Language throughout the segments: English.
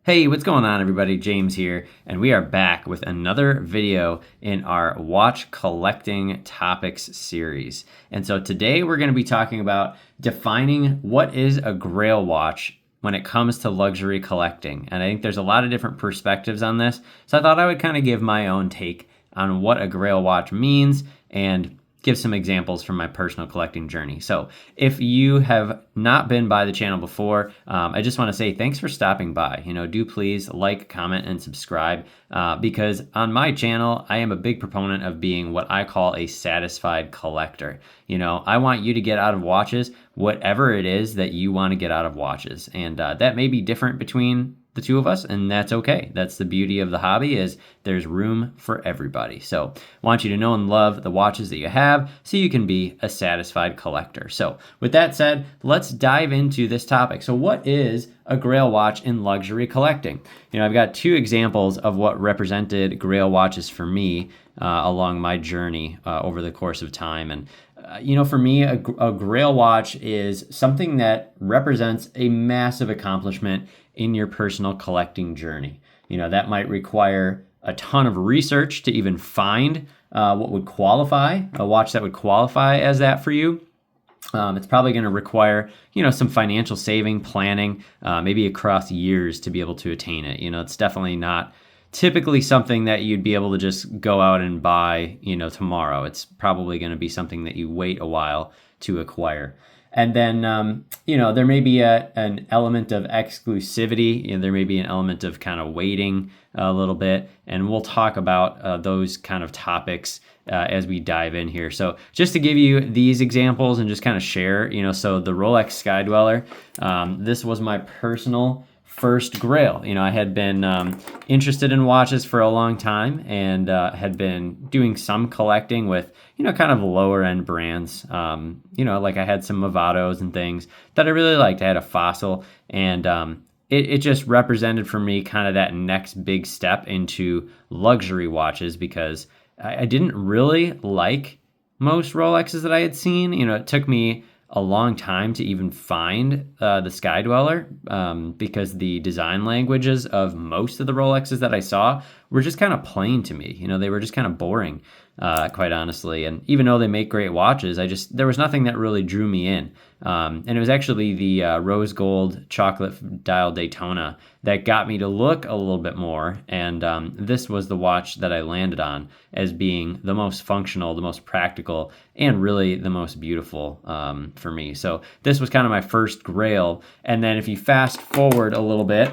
Hey, what's going on everybody? James here, and we are back with another video in our watch collecting topics series. And so today we're going to be talking about defining what is a Grail watch when it comes to luxury collecting. And I think there's a lot of different perspectives on this. So I thought I would kind of give my own take on what a Grail watch means and give some examples from my personal collecting journey. So if you have not been by the channel before, I just want to say thanks for stopping by. Do please like, comment, and subscribe because on my channel, I am a big proponent of being what I call a satisfied collector. I want you to get out of watches whatever it is that you want to get out of watches. And that may be different between the two of us, and that's okay. That's the beauty of the hobby, is there's room for everybody. So I want you to know and love the watches that you have so you can be a satisfied collector. So with that said, let's dive into this topic. So what is a Grail watch in luxury collecting? I've got two examples of what represented Grail watches for me along my journey over the course of time. And for me, a Grail watch is something that represents a massive accomplishment in your personal collecting journey. That might require a ton of research to even find what would qualify, a watch that would qualify as that for you. It's probably going to require, some financial saving, planning, maybe across years to be able to attain it. It's definitely not typically something that you'd be able to just go out and buy, tomorrow. It's probably going to be something that you wait a while to acquire. And then, there may be an element of exclusivity. There may be an element of kind of waiting a little bit. And we'll talk about those kind of topics as we dive in here. So just to give you these examples and just kind of share, so the Rolex Sky Dweller, this was my personal first Grail. I had been interested in watches for a long time and had been doing some collecting with, kind of lower end brands. Like I had some Movados and things that I really liked. I had a Fossil, and it just represented for me kind of that next big step into luxury watches because I didn't really like most Rolexes that I had seen. It took me a long time to even find the Sky Dweller because the design languages of most of the Rolexes that I saw were just kind of plain to me. They were just kind of boring, quite honestly. And even though they make great watches, there was nothing that really drew me in. And it was actually the rose gold chocolate dial Daytona that got me to look a little bit more. And this was the watch that I landed on as being the most functional, the most practical, and really the most beautiful for me. So this was kind of my first Grail. And then if you fast forward a little bit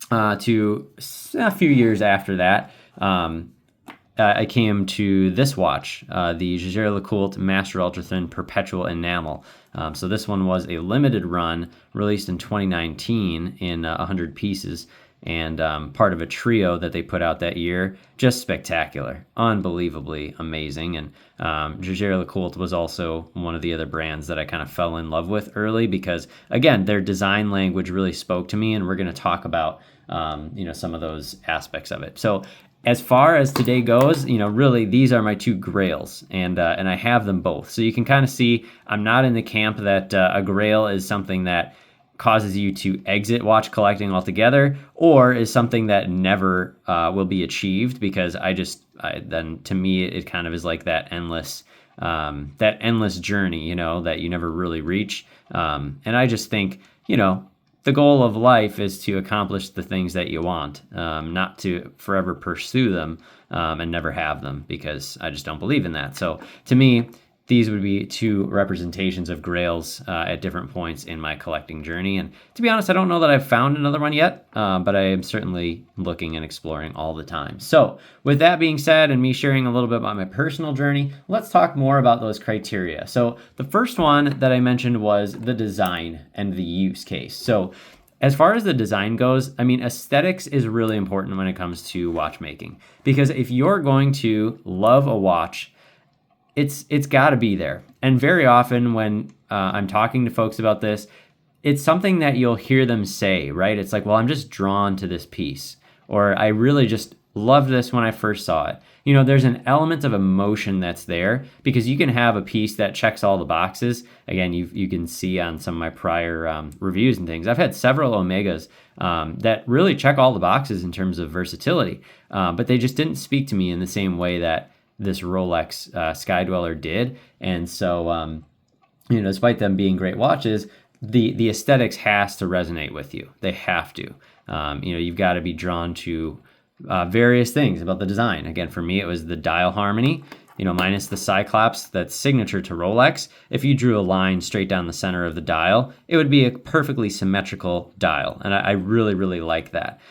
to a few years after that, I came to this watch, the Jaeger-LeCoultre Master Ultra Thin Perpetual Enamel. So this one was a limited run released in 2019 in 100 pieces and part of a trio that they put out that year. Just spectacular, unbelievably amazing. And Jaeger-LeCoultre was also one of the other brands that I kind of fell in love with early because, again, their design language really spoke to me, and we're going to talk about some of those aspects of it. So as far as today goes, really these are my two Grails, and I have them both. So you can kind of see I'm not in the camp that a Grail is something that causes you to exit watch collecting altogether, or is something that never will be achieved, because then to me it kind of is like that endless journey, that you never really reach. And I just think, the goal of life is to accomplish the things that you want, not to forever pursue them and never have them, because I just don't believe in that. So to me, these would be two representations of Grails at different points in my collecting journey. And to be honest, I don't know that I've found another one yet, but I am certainly looking and exploring all the time. So with that being said, and me sharing a little bit about my personal journey, let's talk more about those criteria. So the first one that I mentioned was the design and the use case. So as far as the design goes, aesthetics is really important when it comes to watchmaking, because if you're going to love a watch, it's got to be there. And very often when I'm talking to folks about this, it's something that you'll hear them say, right? It's like, well, I'm just drawn to this piece, or I really just loved this when I first saw it. there's an element of emotion that's there, because you can have a piece that checks all the boxes. Again, you can see on some of my prior reviews and things, I've had several Omegas that really check all the boxes in terms of versatility, but they just didn't speak to me in the same way that this Rolex Sky Dweller did. And so, despite them being great watches, the aesthetics has to resonate with you. They have to. You've got to be drawn to various things about the design. Again, for me, it was the dial harmony, minus the Cyclops that's signature to Rolex. If you drew a line straight down the center of the dial, it would be a perfectly symmetrical dial. And I really, really like that.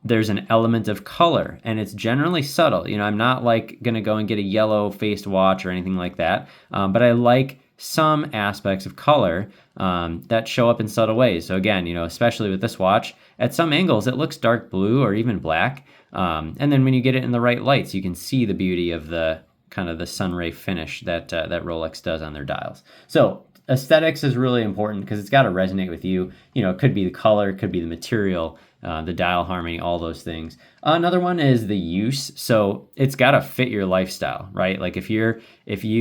There's an element of color, and it's generally subtle. I'm not like going to go and get a yellow-faced watch or anything like that, but I like some aspects of color that show up in subtle ways. So again, especially with this watch, at some angles it looks dark blue or even black, and then when you get it in the right lights, you can see the beauty of the kind of the sunray finish that Rolex does on their dials. So aesthetics is really important because it's got to resonate with you. It could be the color, it could be the material, the dial harmony, all those things. Another one is the use. So it's got to fit your lifestyle, right? Like if you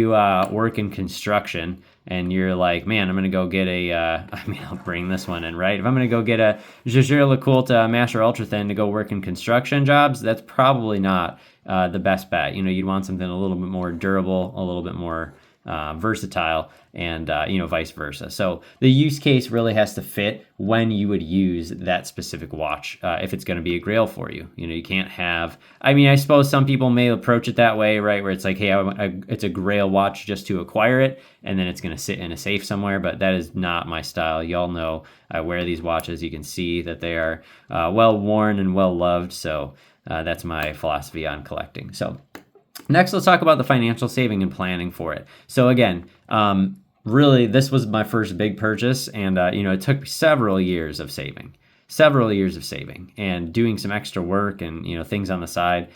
work in construction and you're like, man, I'm going to go get I'll bring this one in, right? If I'm going to go get a Jaeger-LeCoultre Master Ultra Thin to go work in construction jobs, that's probably not the best bet. You'd want something a little bit more durable, a little bit more versatile, and vice versa. So the use case really has to fit when you would use that specific watch if it's going to be a Grail for you. You can't have, I suppose some people may approach it that way, right, where it's like, hey, it's a Grail watch just to acquire it, and then it's going to sit in a safe somewhere, but that is not my style. Y'all know I wear these watches. You can see that they are well worn and well loved, so that's my philosophy on collecting. So next, let's talk about the financial saving and planning for it. So again, really, this was my first big purchase, and it took several years of saving and doing some extra work and things on the side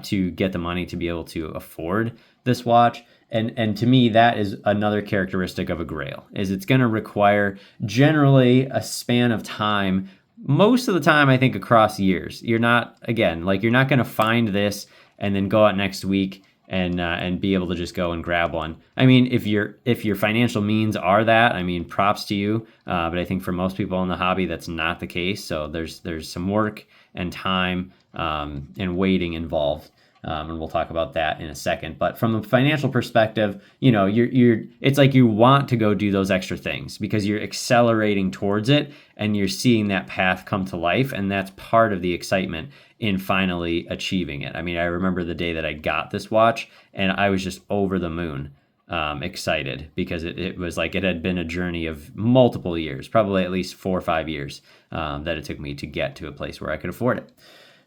to get the money to be able to afford this watch. And to me, that is another characteristic of a Grail, is it's going to require generally a span of time. Most of the time, I think across years. You're not going to find this and then go out next week and be able to just go and grab one. If your financial means are that, props to you. But I think for most people in the hobby, that's not the case. So there's some work and time and waiting involved. And we'll talk about that in a second. But from a financial perspective, it's like you want to go do those extra things because you're accelerating towards it and you're seeing that path come to life. And that's part of the excitement in finally achieving it. I remember the day that I got this watch and I was just over the moon excited because it was like it had been a journey of multiple years, probably at least 4 or 5 years that it took me to get to a place where I could afford it.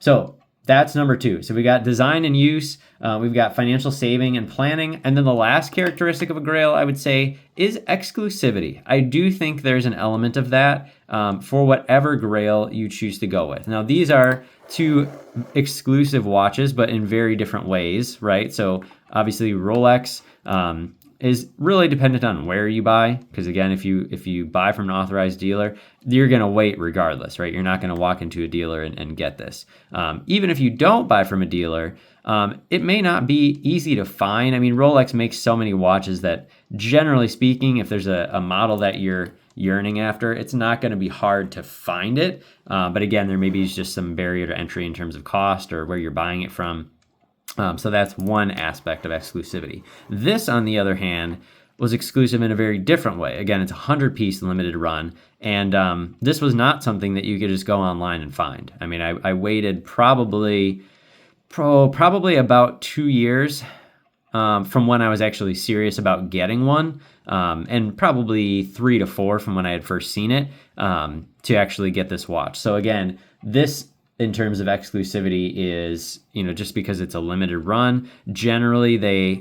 So that's number 2. So we got design and use, we've got financial saving and planning, and then the last characteristic of a Grail, I would say, is exclusivity. I do think there's an element of that for whatever Grail you choose to go with. Now, these are 2 exclusive watches, but in very different ways, right? So obviously Rolex is really dependent on where you buy, because again, if you buy from an authorized dealer, you're going to wait regardless, right? You're not going to walk into a dealer and get this. Even if you don't buy from a dealer, it may not be easy to find. Rolex makes so many watches that generally speaking, if there's a model that you're yearning after, it's not going to be hard to find it. But again, there may be just some barrier to entry in terms of cost or where you're buying it from. So that's one aspect of exclusivity. This, on the other hand, was exclusive in a very different way. Again, it's a 100-piece limited run, and this was not something that you could just go online and find. I waited probably about 2 years from when I was actually serious about getting one, and probably 3 to 4 from when I had first seen it to actually get this watch. So again, this in terms of exclusivity is, just because it's a limited run, generally they,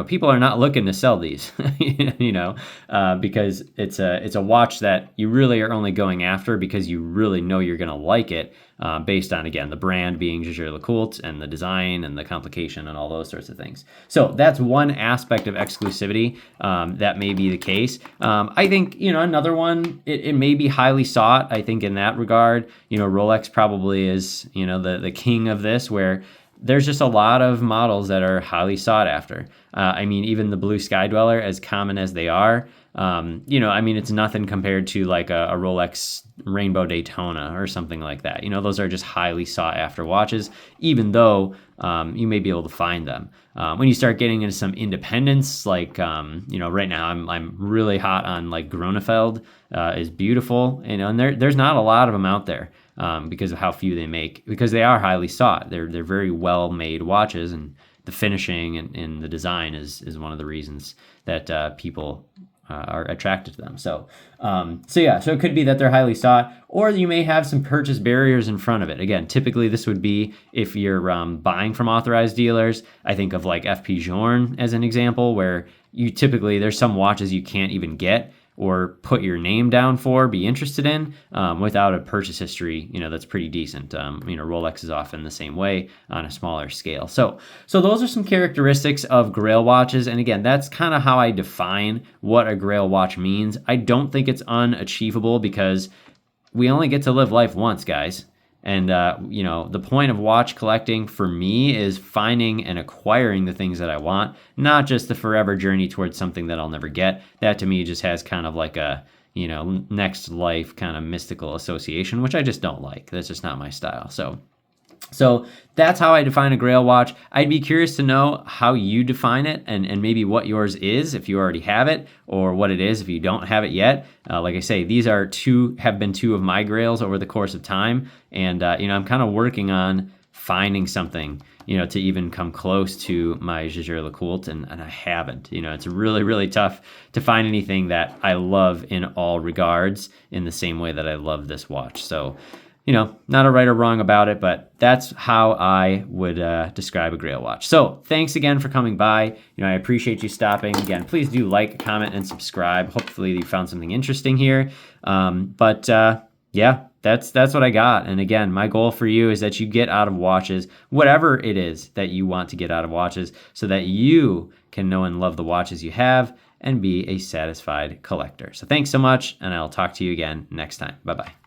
people are not looking to sell these, because it's a watch that you really are only going after because you really know you're going to like it, based on, again, the brand being Jaeger-LeCoultre and the design and the complication and all those sorts of things. So that's one aspect of exclusivity that may be the case. I think, another one, it may be highly sought. I think in that regard, Rolex probably is, the king of this, where there's just a lot of models that are highly sought after. I mean, even the Blue Sky Dweller, as common as they are, I mean, it's nothing compared to like a Rolex Rainbow Daytona or something like that. Those are just highly sought after watches, even though you may be able to find them. When you start getting into some independents, like, right now I'm really hot on like Gronefeld, is beautiful, and there's not a lot of them out there. Because of how few they make, because they are highly sought. They're very well made watches, and the finishing and the design is one of the reasons that people are attracted to them. So it could be that they're highly sought, or you may have some purchase barriers in front of it. Again, typically this would be if you're buying from authorized dealers. I think of like FP Journe as an example, where there's some watches you can't even get or put your name down for, be interested in, without a purchase history, that's pretty decent. Rolex is often the same way on a smaller scale. So those are some characteristics of Grail watches. And again, that's kind of how I define what a Grail watch means. I don't think it's unachievable, because we only get to live life once, guys. And, the point of watch collecting for me is finding and acquiring the things that I want, not just the forever journey towards something that I'll never get. That to me just has kind of like a, next life kind of mystical association, which I just don't like. That's just not my style. So that's how I define a Grail watch. I'd be curious to know how you define it, and maybe what yours is if you already have it, or what it is if you don't have it yet. Like I say, these have been two of my Grails over the course of time, and I'm kind of working on finding something to even come close to my Jaeger-LeCoultre, and I haven't. It's really, really tough to find anything that I love in all regards in the same way that I love this watch. So not a right or wrong about it, but that's how I would describe a Grail watch. So thanks again for coming by. I appreciate you stopping. Again, please do like, comment, and subscribe. Hopefully you found something interesting here. That's what I got. And again, my goal for you is that you get out of watches, whatever it is that you want to get out of watches, so that you can know and love the watches you have and be a satisfied collector. So thanks so much, and I'll talk to you again next time. Bye-bye.